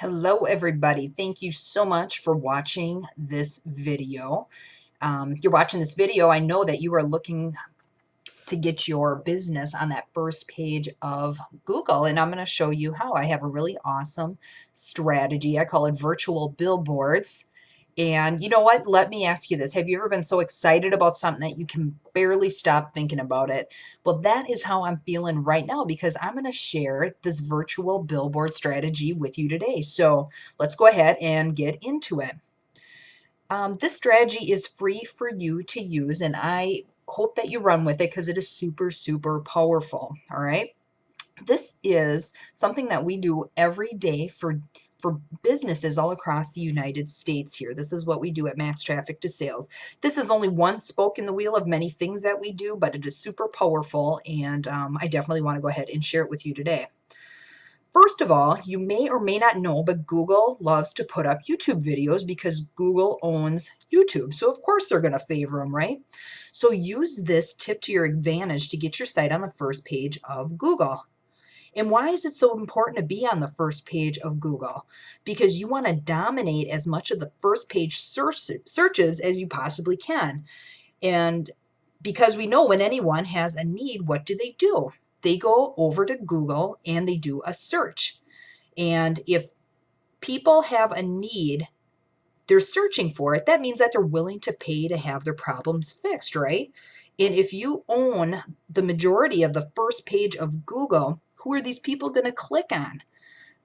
Hello, everybody. Thank you so much for watching this video. You're watching this video. I know that you are looking to get your business on that first page of Google, and I'm going to show you how. I have a really awesome strategy. I call it virtual billboards. And you know what? Let me ask you this. Have you ever been so excited about something that you can barely stop thinking about it? Well, that is how I'm feeling right now because I'm going to share this virtual billboard strategy with you today. So let's go ahead and get into it. This strategy is free for you to use, and I hope that you run with it because it is super, super powerful. All right. This is something that we do every day for businesses all across the United States here. This is what we do at Max Traffic to Sales. This is only one spoke in the wheel of many things that we do, but it is super powerful, and I definitely want to go ahead and share it with you today. First of all, you may or may not know, but Google loves to put up YouTube videos because Google owns YouTube. So of course they're going to favor them, right? So use this tip to your advantage to get your site on the first page of Google. And why is it so important to be on the first page of Google? Because you want to dominate as much of the first page searches as you possibly can. And because we know when anyone has a need, what do? They go over to Google and they do a search. And if people have a need, they're searching for it, that means that they're willing to pay to have their problems fixed, right? And if you own the majority of the first page of Google, who are these people going to click on?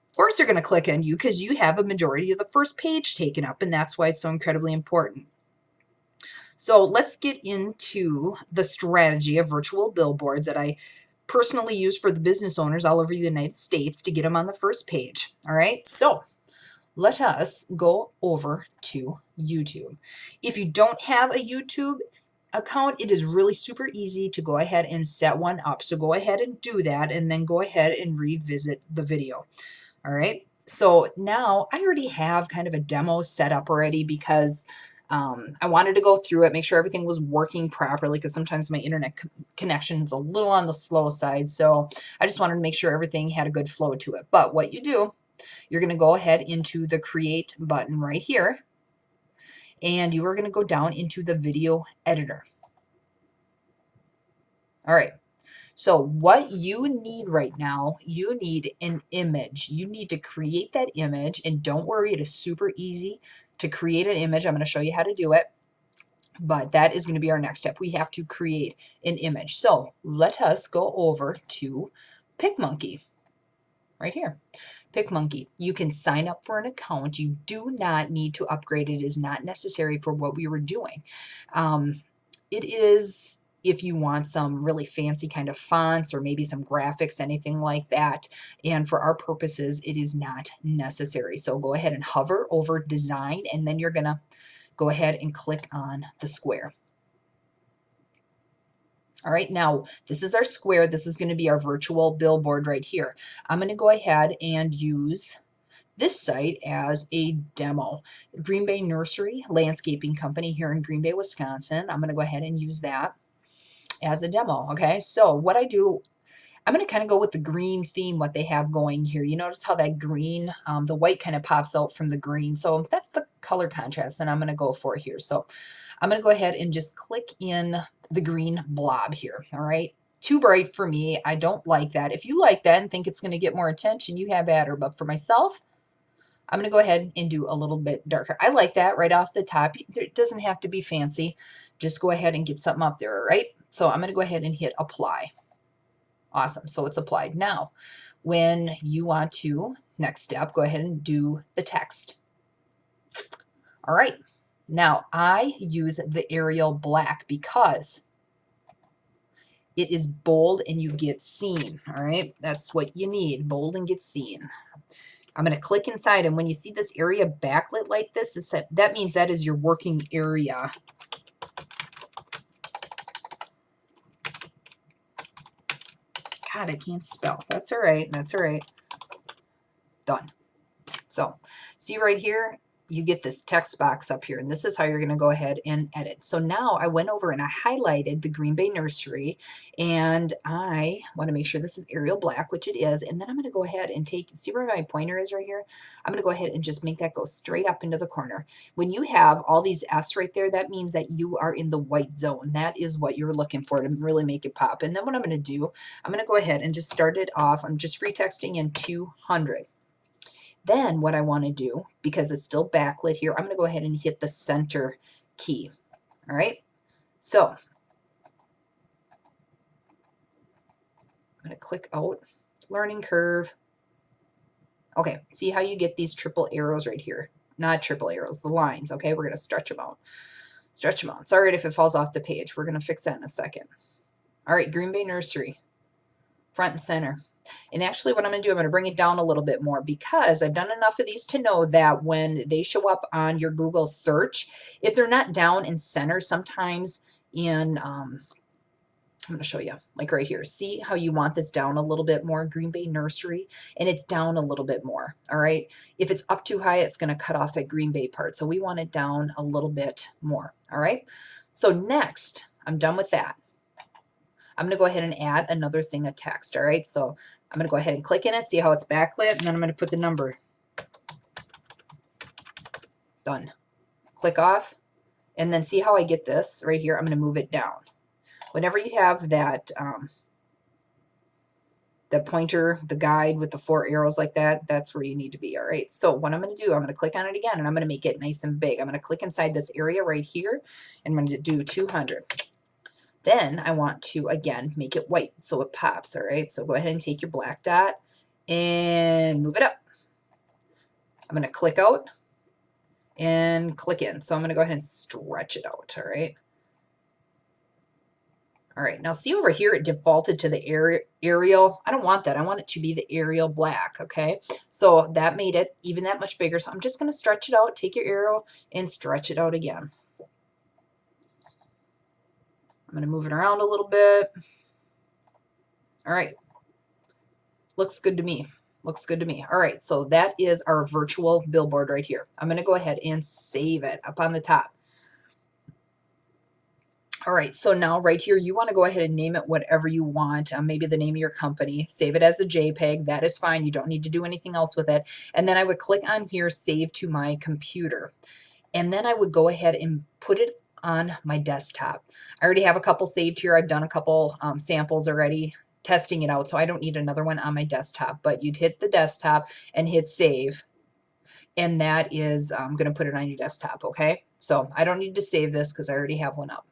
Of course, they're going to click on you because you have a majority of the first page taken up, and that's why it's so incredibly important. So let's get into the strategy of virtual billboards that I personally use for the business owners all over the United States to get them on the first page. All right, so let us go over to YouTube. If you don't have a YouTube account, it is really super easy to go ahead and set one up. So go ahead and do that and then go ahead and revisit the video. All right. So now I already have kind of a demo set up already because I wanted to go through it, make sure everything was working properly because sometimes my internet connection is a little on the slow side. So I just wanted to make sure everything had a good flow to it. But what you do, you're going to go ahead into the create button right here, and you are going to go down into the video editor. All right. So what you need right now, you need an image. You need to create that image, and don't worry, it is super easy to create an image. I'm going to show you how to do it, but that is going to be our next step. We have to create an image. So let us go over to PicMonkey right here. PicMonkey. You can sign up for an account. You do not need to upgrade. It is not necessary for what we were doing. It is if you want some really fancy kind of fonts or maybe some graphics, anything like that. And for our purposes, it is not necessary. So go ahead and hover over design, and then you're going to go ahead and click on the square. All right, now this is our square. This is going to be our virtual billboard right here. I'm going to go ahead and use this site as a demo. Green Bay Nursery Landscaping Company here in Green Bay, Wisconsin. I'm going to go ahead and use that as a demo. Okay, so what I do, I'm going to kind of go with the green theme, what they have going here. You notice how that green, the white kind of pops out from the green. So that's the color contrast that I'm going to go for here. So I'm going to go ahead and just click in the green blob here. All right. Too bright for me. I don't like that. If you like that and think it's going to get more attention, you have at her. But for myself, I'm going to go ahead and do a little bit darker. I like that right off the top. It doesn't have to be fancy. Just go ahead and get something up there, all right? So I'm going to go ahead and hit apply. Awesome. So it's applied. Now, when you want to, next step, go ahead and do the text. All right. Now, I use the Arial Black because it is bold and you get seen. All right. That's what you need. Bold and get seen. I'm going to click inside, and when you see this area backlit like this, that means that is your working area. God, I can't spell. That's all right. That's all right. Done. So see right here, you get this text box up here, and this is how you're going to go ahead and edit. So now I went over and I highlighted the Green Bay Nursery, and I want to make sure this is Arial Black, which it is, and then I'm going to go ahead and see where my pointer is right here? I'm going to go ahead and just make that go straight up into the corner. When you have all these F's right there, that means that you are in the white zone. That is what you're looking for to really make it pop. And then what I'm going to do, I'm going to go ahead and just start it off. I'm just free texting in 200. Then what I want to do, because it's still backlit here, I'm going to go ahead and hit the center key. All right. So I'm going to click out, learning curve. Okay. See how you get these triple arrows right here? Not triple arrows, the lines. Okay. We're going to stretch them out. Stretch them out. It's all right if it falls off the page. We're going to fix that in a second. All right. Green Bay Nursery, front and center. And actually what I'm going to do, I'm going to bring it down a little bit more, because I've done enough of these to know that when they show up on your Google search, if they're not down in center, sometimes in, I'm going to show you, like right here, see how you want this down a little bit more, Green Bay Nursery, and it's down a little bit more, all right? If it's up too high, it's going to cut off that Green Bay part, so we want it down a little bit more, all right? So next, I'm done with that. I'm going to go ahead and add another thing of text, all right? So I'm going to go ahead and click in it, see how it's backlit, and then I'm going to put the number. Done. Click off, and then see how I get this right here? I'm going to move it down. Whenever you have that, the pointer, the guide with the 4 arrows like that, that's where you need to be, all right? So what I'm going to do, I'm going to click on it again, and I'm going to make it nice and big. I'm going to click inside this area right here, and I'm going to do 200. Then I want to, again, make it white so it pops, all right? So go ahead and take your black dot and move it up. I'm going to click out and click in. So I'm going to go ahead and stretch it out, all right? All right, now see over here, it defaulted to the Arial. I don't want that. I want it to be the Arial Black, okay? So that made it even that much bigger. So I'm just going to stretch it out. Take your arrow and stretch it out again. I'm going to move it around a little bit. All right. Looks good to me. Looks good to me. All right, so that is our virtual billboard right here. I'm going to go ahead and save it up on the top. All right, so now right here, you want to go ahead and name it whatever you want, maybe the name of your company. Save it as a JPEG. That is fine. You don't need to do anything else with it. And then I would click on here, save to my computer. And then I would go ahead and put it on my desktop. I already have a couple saved here. I've done a couple samples already, testing it out, so I don't need another one on my desktop. But you'd hit the desktop and hit save, and that is going to put it on your desktop, okay? So I don't need to save this because I already have one up.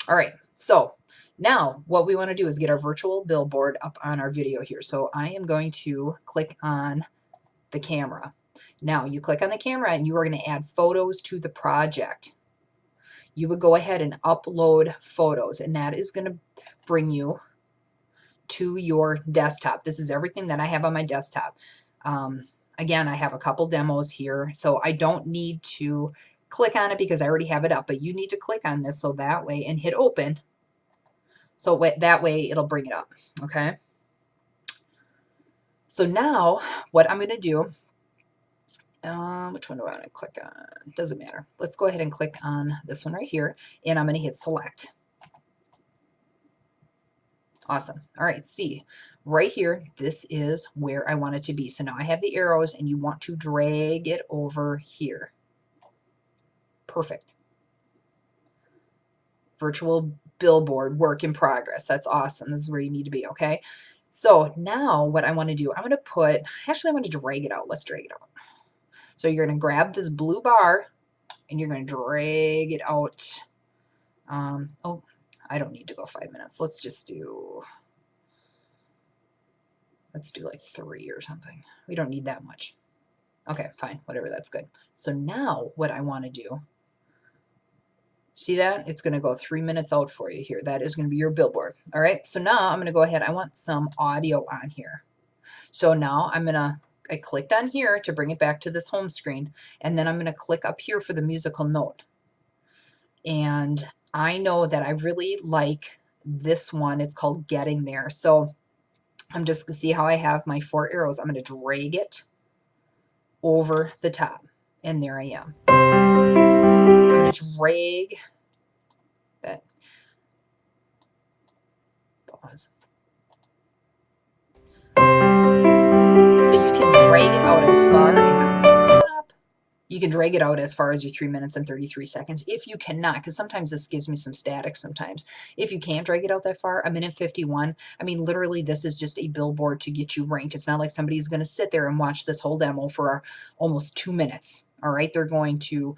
All right, so now what we want to do is get our virtual billboard up on our video here. So I am going to click on the camera. Now you click on the camera and you are going to add photos to the project. You would go ahead and upload photos, and that is going to bring you to your desktop. This is everything that I have on my desktop. Again, I have a couple demos here, so I don't need to click on it because I already have it up, but you need to click on this so that way and hit open. So that way it'll bring it up, okay? So now what I'm going to do, which one do I want to click on? Doesn't matter. Let's go ahead and click on this one right here, and I'm going to hit select. Awesome. All right, see, right here, this is where I want it to be. So now I have the arrows, and you want to drag it over here. Perfect. Virtual billboard, work in progress. That's awesome. This is where you need to be, okay? So now what I want to do, I'm going to put, actually I want to drag it out. Let's drag it out. So you're going to grab this blue bar, and you're going to drag it out. Oh, I don't need to go 5 minutes. Let's do like 3 or something. We don't need that much. Okay, fine, whatever, that's good. So now what I want to do, see that? It's going to go 3 minutes out for you here. That is going to be your billboard. All right, so now I'm going to go ahead. I want some audio on here. So now I clicked on here to bring it back to this home screen, and then I'm going to click up here for the musical note. And I know that I really like this one. It's called Getting There. So I'm just going to see how I have my 4 arrows. I'm going to drag it over the top. And there I am. I'm going to drag that. Pause. So you can drag it out as far as, stop. You can drag it out as far as your 3 minutes and 33 seconds. If you cannot, because sometimes this gives me some static sometimes. If you can't drag it out that far, 1:51. I mean, literally, this is just a billboard to get you ranked. It's not like somebody's going to sit there and watch this whole demo for almost 2 minutes. All right, they're going to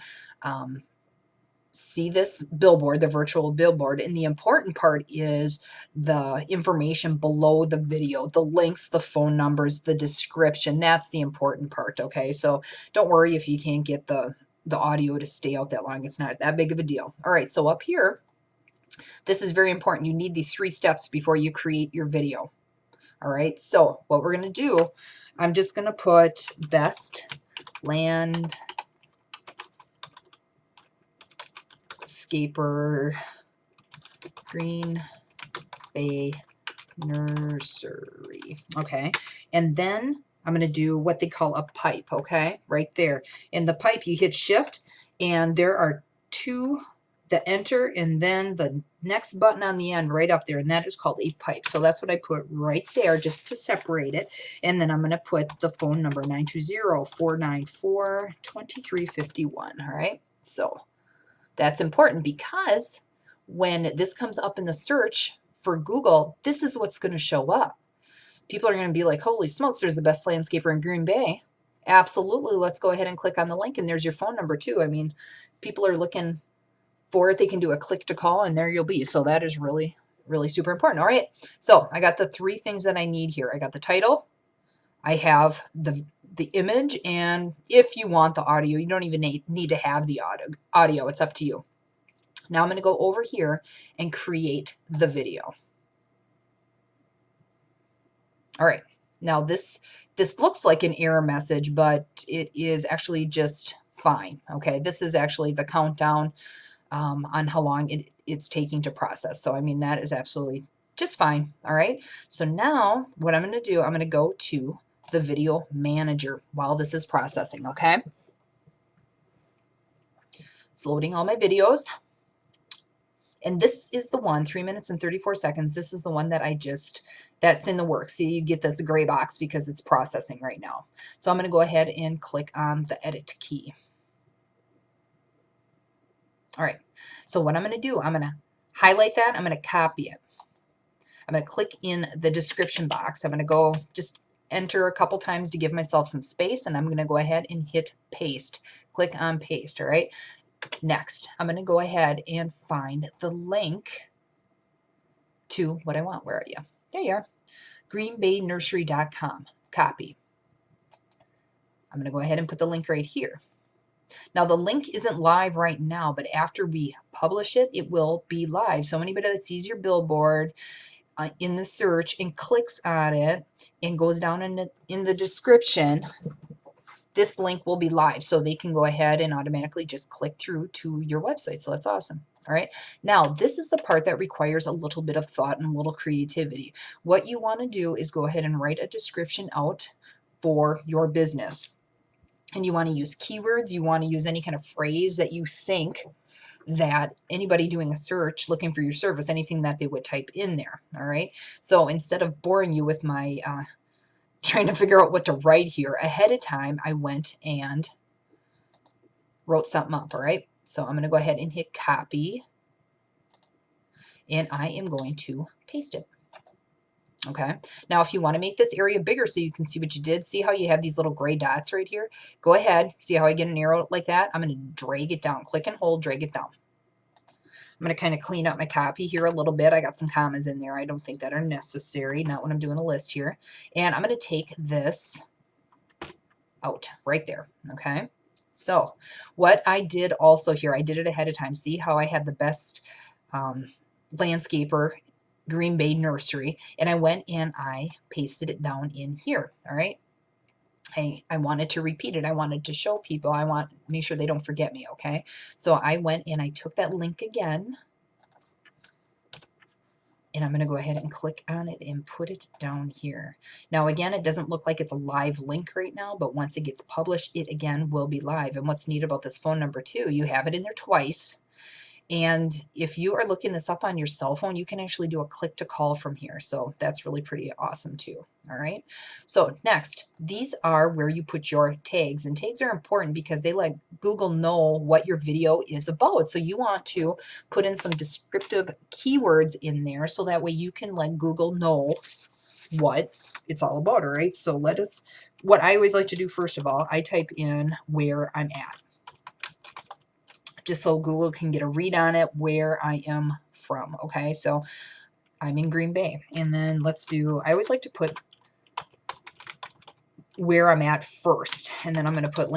see this billboard, the virtual billboard, and the important part is the information below the video, the links, the phone numbers, the description. That's the important part, okay? So don't worry if you can't get the audio to stay out that long. It's not that big of a deal. All right, so up here, this is very important. You need these 3 steps before you create your video. All right, so what we're going to do, I'm just going to put best landscaper Green Bay Nursery. Okay, and then I'm going to do what they call a pipe, okay, right there. In the pipe, you hit shift, and there are 2, the enter, and then the next button on the end right up there, and that is called a pipe. So that's what I put right there just to separate it. And then I'm going to put the phone number 920-494-2351. All right, so that's important because when this comes up in the search for Google, this is what's going to show up. People are going to be like, holy smokes, there's the best landscaper in Green Bay. Absolutely. Let's go ahead and click on the link, and there's your phone number too. I mean, people are looking for it. They can do a click to call, and there you'll be. So that is really, really super important. All right. So I got the 3 things that I need here. I got the title. I have the image, and if you want the audio, you don't even need to have the audio. It's up to you. Now I'm going to go over here and create the video. All right, now this looks like an error message, but it is actually just fine. Okay, this is actually the countdown on how long it's taking to process. So I mean, that is absolutely just fine. All right, so now what I'm going to do, I'm going to go to the video manager while this is processing. Okay, it's loading all my videos. And this is the one, 3 minutes and 34 seconds. This is the one that that's in the works. See, you get this gray box because it's processing right now. So I'm going to go ahead and click on the edit key. All right. So what I'm going to do, I'm going to highlight that. I'm going to copy it. I'm going to click in the description box. I'm going to go just enter a couple times to give myself some space, and I'm going to go ahead and hit paste. Click on paste. All right. Next, I'm going to go ahead and find the link to what I want. Where are you? There you are. greenbaynursery.com. Copy. I'm going to go ahead and put the link right here. Now, the link isn't live right now, but after we publish it, it will be live. So anybody that sees your billboard in the search and clicks on it and goes down in the description, this link will be live, so they can go ahead and automatically just click through to your website. So that's awesome. All right. Now, this is the part that requires a little bit of thought and a little creativity. What you want to do is go ahead and write a description out for your business. And you want to use keywords. You want to use any kind of phrase that you think that anybody doing a search looking for your service, anything that they would type in there. All right. So instead of boring you with my trying to figure out what to write here ahead of time, I went and wrote something up. All right. So I'm going to go ahead and hit copy, and I am going to paste it. Okay. Now, if you want to make this area bigger so you can see what you did, see how you have these little gray dots right here? Go ahead. See how I get an arrow like that? I'm going to drag it down. Click and hold, drag it down. I'm going to kind of clean up my copy here a little bit. I got some commas in there I don't think that are necessary, not when I'm doing a list here. And I'm going to take this out right there. Okay. So what I did also here, I did it ahead of time. See how I had the best landscaper Green Bay Nursery, and I went and I pasted it down in here. All right. I wanted to repeat it. I wanted to show people. I want to make sure they don't forget me. Okay. So I went and I took that link again. And I'm going to go ahead and click on it and put it down here. Now again, it doesn't look like it's a live link right now, but once it gets published, it again will be live. And what's neat about this phone number too, you have it in there twice. And if you are looking this up on your cell phone, you can actually do a click to call from here. So that's really pretty awesome too. All right. So next, these are where you put your tags, and tags are important because they let Google know what your video is about. So you want to put in some descriptive keywords in there so that way you can let Google know what it's all about. All right. So what I always like to do first of all, I type in where I'm at, just so Google can get a read on it, where I am from. Okay, so I'm in Green Bay. And then I always like to put where I'm at first. And then I'm going to put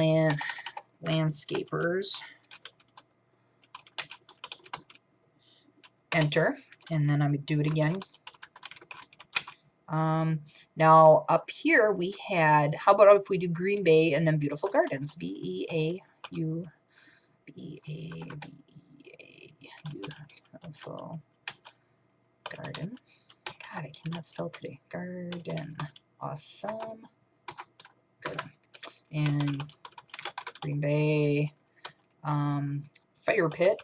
landscapers, enter, and then I'm going to do it again. Now up here we had, how about if we do Green Bay and then beautiful gardens, beautiful garden. God, I cannot spell today. Garden. Awesome. Garden. And Green Bay. Fire pit.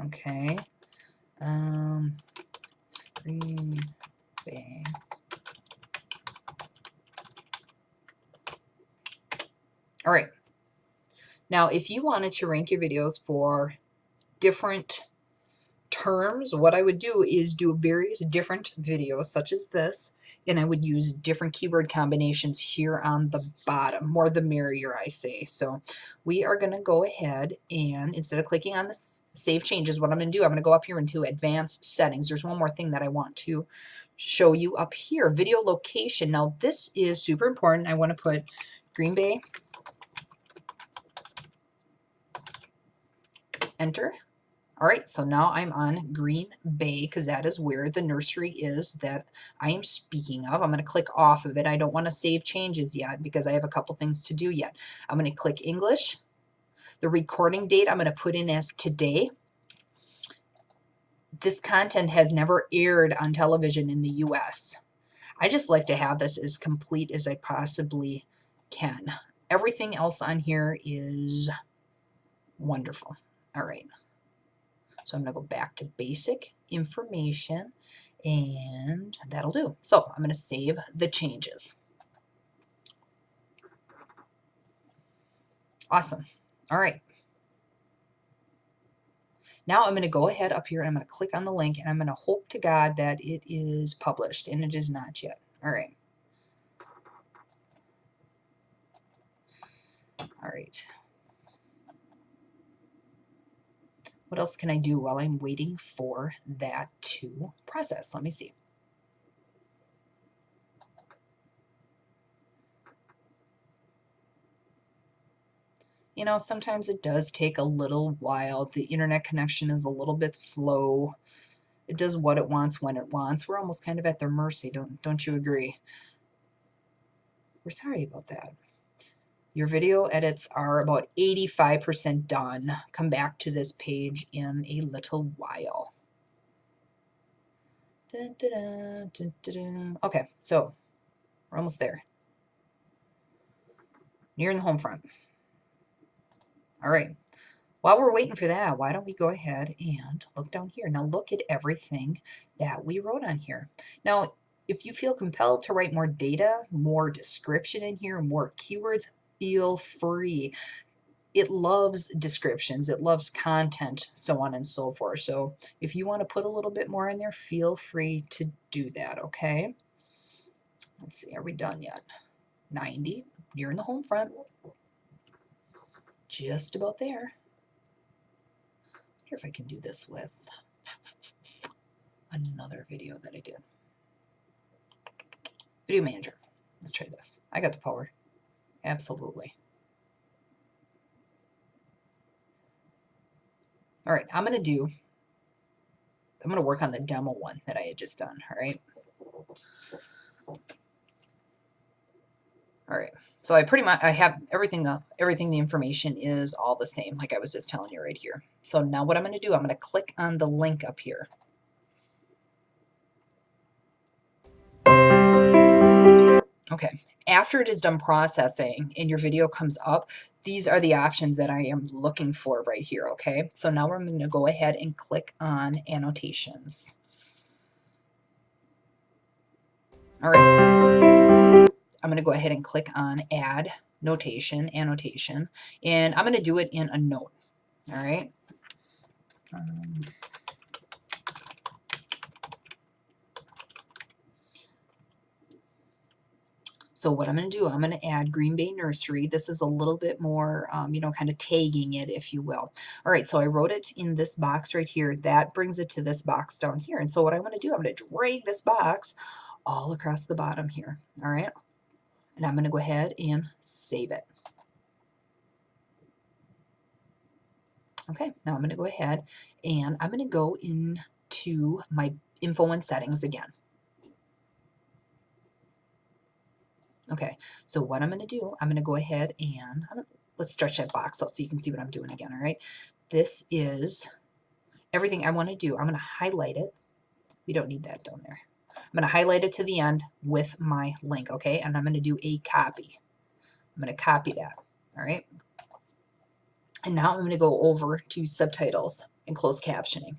Okay. Green Bay. All right. Now, if you wanted to rank your videos for different terms, what I would do is do various different videos such as this, and I would use different keyword combinations here on the bottom. More the merrier, I say. So we are going to go ahead and instead of clicking on the save changes, what I'm going to do, I'm going to go up here into advanced settings. There's one more thing that I want to show you up here, video location. Now this is super important. I want to put Green Bay, enter. All right, so now I'm on Green Bay because that is where the nursery is that I am speaking of. I'm going to click off of it. I don't want to save changes yet because I have a couple things to do yet. I'm going to click English. The recording date I'm going to put in as today. This content has never aired on television in the US. I just like to have this as complete as I possibly can. Everything else on here is wonderful. All right. So I'm going to go back to basic information, and that'll do. So I'm going to save the changes. Awesome. All right. Now I'm going to go ahead up here and I'm going to click on the link, and I'm going to hope to God that it is published, and it is not yet. All right. All right. What else can I do while I'm waiting for that to process? Let me see. You know, sometimes it does take a little while. The internet connection is a little bit slow. It does what it wants when it wants. We're almost kind of at their mercy, don't you agree? We're sorry about that. Your video edits are about 85% done. Come back to this page in a little while. Okay, so we're almost there. Nearing the home front. All right. While we're waiting for that, why don't we go ahead and look down here. Now look at everything that we wrote on here. Now, if you feel compelled to write more data, more description in here, more keywords, feel free. It loves descriptions, it loves content, so on and so forth. So if you want to put a little bit more in there, feel free to do that, okay? Let's see, are we done yet? 90, near in the home front. Just about there. I wonder if I can do this with another video that I did. Video manager. Let's try this. I got the power. Absolutely. All right, I'm going to work on the demo one that I had just done, all right? All right, so I have everything, the information is all the same, like I was just telling you right here. So now what I'm going to do, I'm going to click on the link up here. Okay, after it is done processing and your video comes up, these are the options that I am looking for right here, okay? So now I'm going to go ahead and click on annotations. All right, I'm going to go ahead and click on add annotation, and I'm going to do it in a note, all right? So what I'm going to do, I'm going to add Green Bay Nursery. This is a little bit more, you know, kind of tagging it, if you will. All right, so I wrote it in this box right here. That brings it to this box down here. And so what I'm going to do, I'm going to drag this box all across the bottom here. All right, and I'm going to go ahead and save it. Okay, now I'm going to go ahead and I'm going to go into my info and settings again. Okay, so what I'm going to do, I'm going to go ahead and let's stretch that box out so you can see what I'm doing again, all right? This is everything I want to do. I'm going to highlight it. We don't need that down there. I'm going to highlight it to the end with my link, okay? And I'm going to do a copy. I'm going to copy that, all right? And now I'm going to go over to subtitles and closed captioning.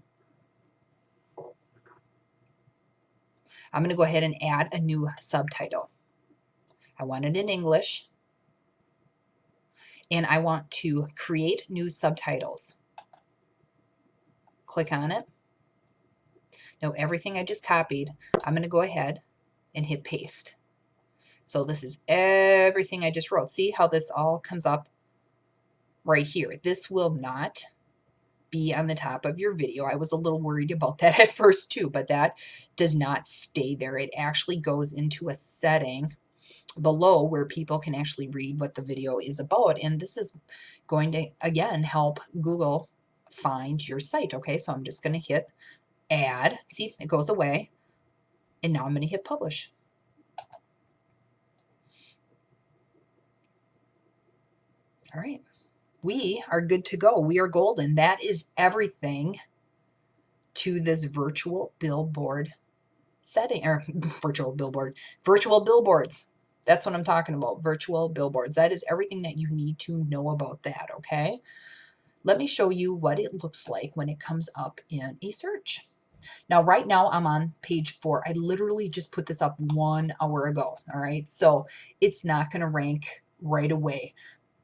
I'm going to go ahead and add a new subtitle. I want it in English, and I want to create new subtitles. Click on it. Now everything I just copied, I'm going to go ahead and hit paste. So this is everything I just wrote. See how this all comes up right here. This will not be on the top of your video. I was a little worried about that at first too, but that does not stay there. It actually goes into a setting below where people can actually read what the video is about. And this is going to, again, help Google find your site. Okay, so I'm just going to hit add. See, it goes away. And now I'm going to hit publish. All right. We are good to go. We are golden. That is everything to this virtual billboard setting, or virtual billboards. That's what I'm talking about, virtual billboards. That is everything that you need to know about that, okay? Let me show you what it looks like when it comes up in a search. Now, right now I'm on page 4. I literally just put this up 1 hour ago, all right? So it's not going to rank right away.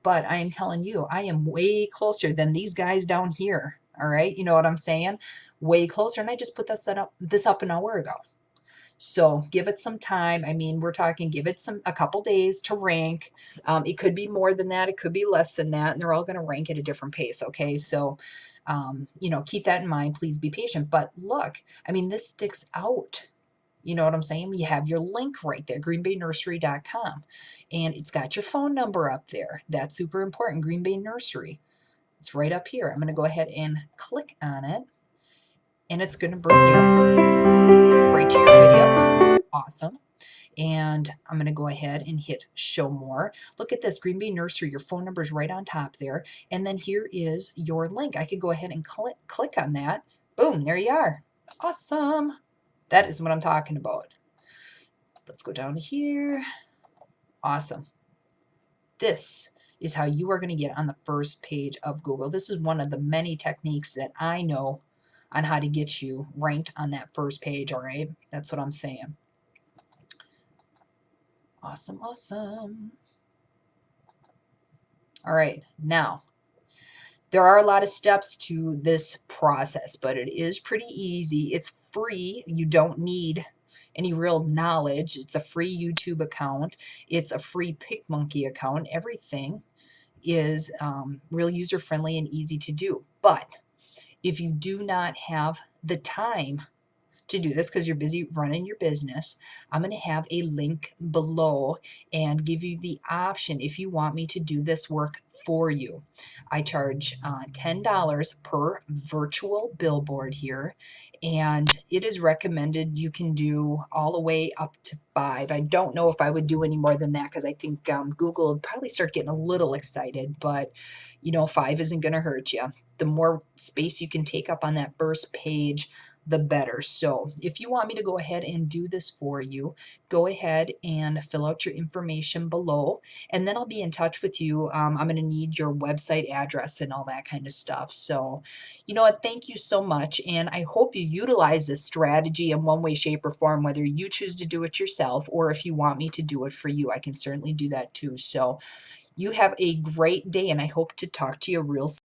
But I am telling you, I am way closer than these guys down here, all right? You know what I'm saying? Way closer, and I just put this up an hour ago. So give it some time. I mean, we're talking give it a couple days to rank. It could be more than that. It could be less than that. And they're all going to rank at a different pace. Okay. So, you know, keep that in mind. Please be patient. But look, I mean, this sticks out. You know what I'm saying? You have your link right there, greenbaynursery.com. And it's got your phone number up there. That's super important. Green Bay Nursery. It's right up here. I'm going to go ahead and click on it. And it's going to bring you right to your video. Awesome. And I'm going to go ahead and hit show more. Look at this, Green Bay Nursery. Your phone number is right on top there. And then here is your link. I could go ahead and click on that. Boom, there you are. Awesome. That is what I'm talking about. Let's go down to here. Awesome. This is how you are going to get on the first page of Google. This is one of the many techniques that I know on how to get you ranked on that first page, all right? That's what I'm saying. Awesome, awesome. All right, now, there are a lot of steps to this process, but it is pretty easy. It's free. You don't need any real knowledge. It's a free YouTube account. It's a free PicMonkey account. Everything is real user-friendly and easy to do. But if you do not have the time to do this because you're busy running your business, I'm going to have a link below and give you the option if you want me to do this work for you. I charge $10 per virtual billboard here, and it is recommended you can do all the way up to 5. I don't know if I would do any more than that because I think Google would probably start getting a little excited, but you know, 5 isn't going to hurt you. The more space you can take up on that first page, the better. So if you want me to go ahead and do this for you, go ahead and fill out your information below, and then I'll be in touch with you. I'm going to need your website address and all that kind of stuff. So, you know what? Thank you so much. And I hope you utilize this strategy in one way, shape, or form, whether you choose to do it yourself or if you want me to do it for you. I can certainly do that too. So, you have a great day, and I hope to talk to you real soon.